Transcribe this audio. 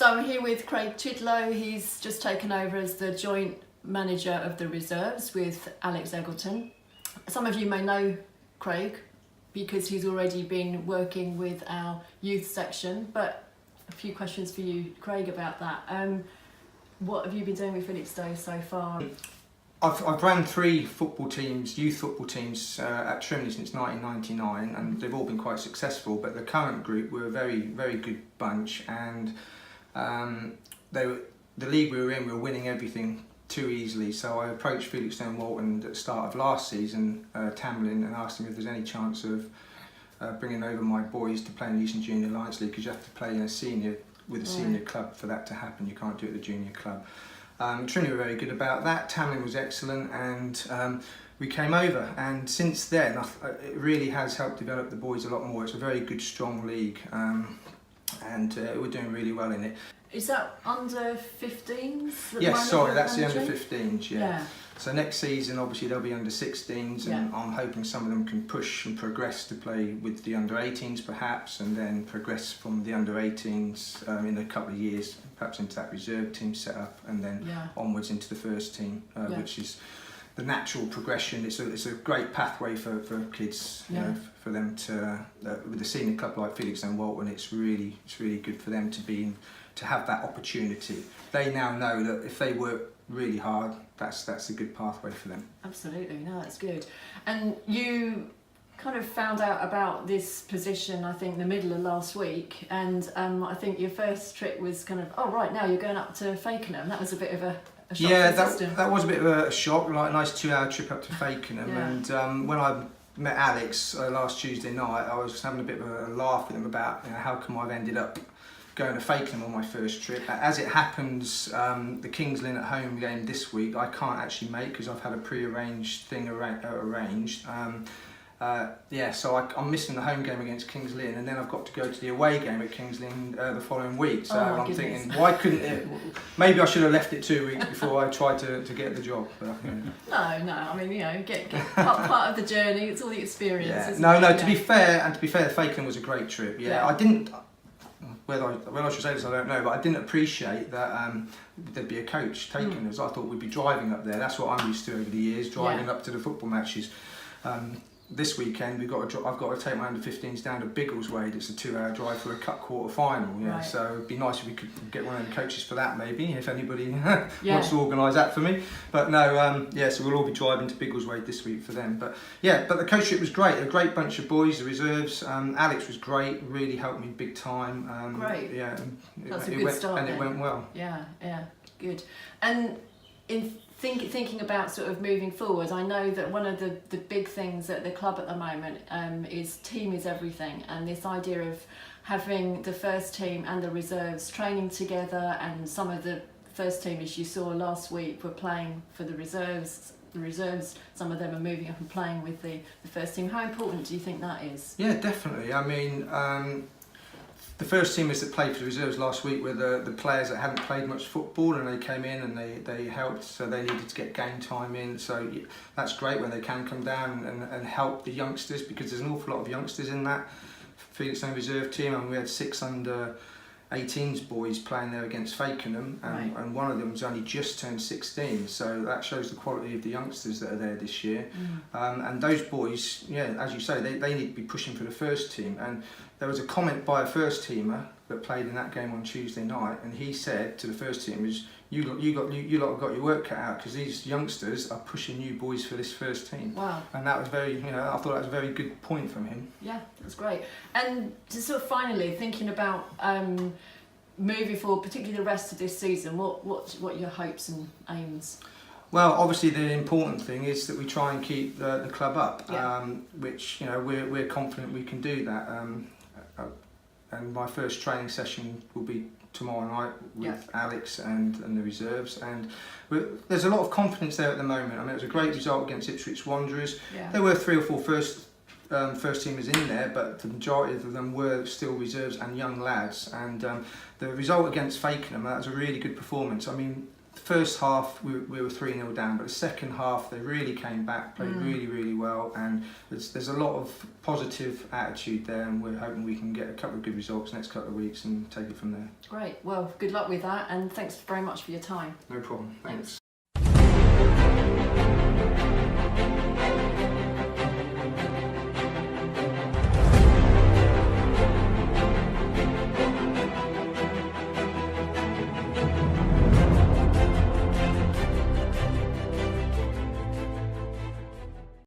So I'm here with Craig Chidlow. He's just taken over as the joint manager of the reserves with Alex Eggleton. Some of you may know Craig because he's already been working with our youth section, but a few questions for you, Craig, about that. What have you been doing with Felixstowe so far? I've ran 3 football teams, youth football teams at Trimley since 1999, and they've all been quite successful. But the current group were a very, very good bunch, and the league we were in, we were winning everything too easily. So I approached Felixstowe and Walton at the start of last season, Tamlin, and asked them if there's any chance of bringing over my boys to play in the Eastern Junior Alliance League, because you have to play in a senior with a senior club for that to happen. You can't do it at the junior club. Trinity were very good about that. Tamlin was excellent, and we came over. And since then, it really has helped develop the boys a lot more. It's a very good, strong league, and we're doing really well in it. Is that under 15s? Yes, sorry, that's the under 15s. Yeah. So next season, obviously, they'll be under 16s, and I'm hoping some of them can push and progress to play with the under 18s, perhaps, and then progress from the under 18s in a couple of years, perhaps into that reserve team setup, and then onwards into the first team, which is the natural progression. It's a great pathway for kids, you know, for them to with a senior club like Felixstowe and Walton. It's really good for them to have that opportunity. They now know that if they work really hard, that's a good pathway for them. Absolutely, no, that's good. And you kind of found out about this position, I think, the middle of last week, and I think your first trip was kind of, oh right, now you're going up to Fakenham. That was a bit of a shock. Yeah, that was a bit of a shock, like a nice 2-hour trip up to Fakenham. And when I met Alex last Tuesday night, I was having a bit of a laugh with him about, you know, how come I've ended up going to Fakenham on my first trip. As it happens, the Kings Lynn at home game this week I can't actually make because I've had a pre-arranged thing arranged. So I'm missing the home game against Kings Lynn, and then I've got to go to the away game at Kings Lynn the following week. So I'm thinking, why couldn't it? Maybe I should have left it 2 weeks before I tried to get the job. But, No. I mean, you know, get part of the journey. It's all the experience. To be fair, Fakenham was a great trip. I didn't. Whether I should say this, I don't know, but I didn't appreciate that there'd be a coach taking us. I thought we'd be driving up there. That's what I'm used to over the years, driving up to the football matches. This weekend I've got to take my under 15s down to Biggleswade. It's a 2-hour drive for a cup quarter final. So it'd be nice if we could get one of the coaches for that, maybe, if anybody wants to organise that for me. But no, so we'll all be driving to Biggleswade this week for them. But the coach trip was great. A great bunch of boys, the reserves. Alex was great. Really helped me big time. Great. Yeah. That's a good start. And it went well. Yeah, good. And in thinking about sort of moving forward, I know that one of the big things at the club at the moment is team is everything, and this idea of having the first team and the reserves training together, and some of the first team, as you saw last week, were playing for the reserves. Some of them are moving up and playing with the first team. How important do you think that is? Yeah, definitely. I mean, the first teamers that played for the reserves last week were the players that hadn't played much football, and they came in and they helped, so they needed to get game time in. So that's great when they can come down and help the youngsters, because there's an awful lot of youngsters in that Felixstowe reserve team, and we had 6 under 18s boys playing there against Fakenham, and one of them's only just turned 16, so that shows the quality of the youngsters that are there this year. And those boys, as you say, they need to be pushing for the first team. And there was a comment by a first teamer that played in that game on Tuesday night, and he said to the first teamers, you lot have got your work cut out, because these youngsters are pushing you boys for this first team. Wow. And that was I thought that was a very good point from him. Yeah, that's great. And to sort of finally thinking about moving forward, particularly the rest of this season, what are your hopes and aims? Well, obviously the important thing is that we try and keep the club up, which we're confident we can do that. And my first training session will be tomorrow night with Alex and the reserves, and there's a lot of confidence there at the moment. I mean, it was a great result against Ipswich Wanderers. There were 3 or 4 first teamers in there, but the majority of them were still reserves and young lads. And the result against Fakenham, that was a really good performance. I mean, the first half we were 3-0 down, but the second half they really came back, played really well, and there's a lot of positive attitude there, and we're hoping we can get a couple of good results next couple of weeks and take it from there. Great. Well, good luck with that, and thanks very much for your time. No problem. Thanks.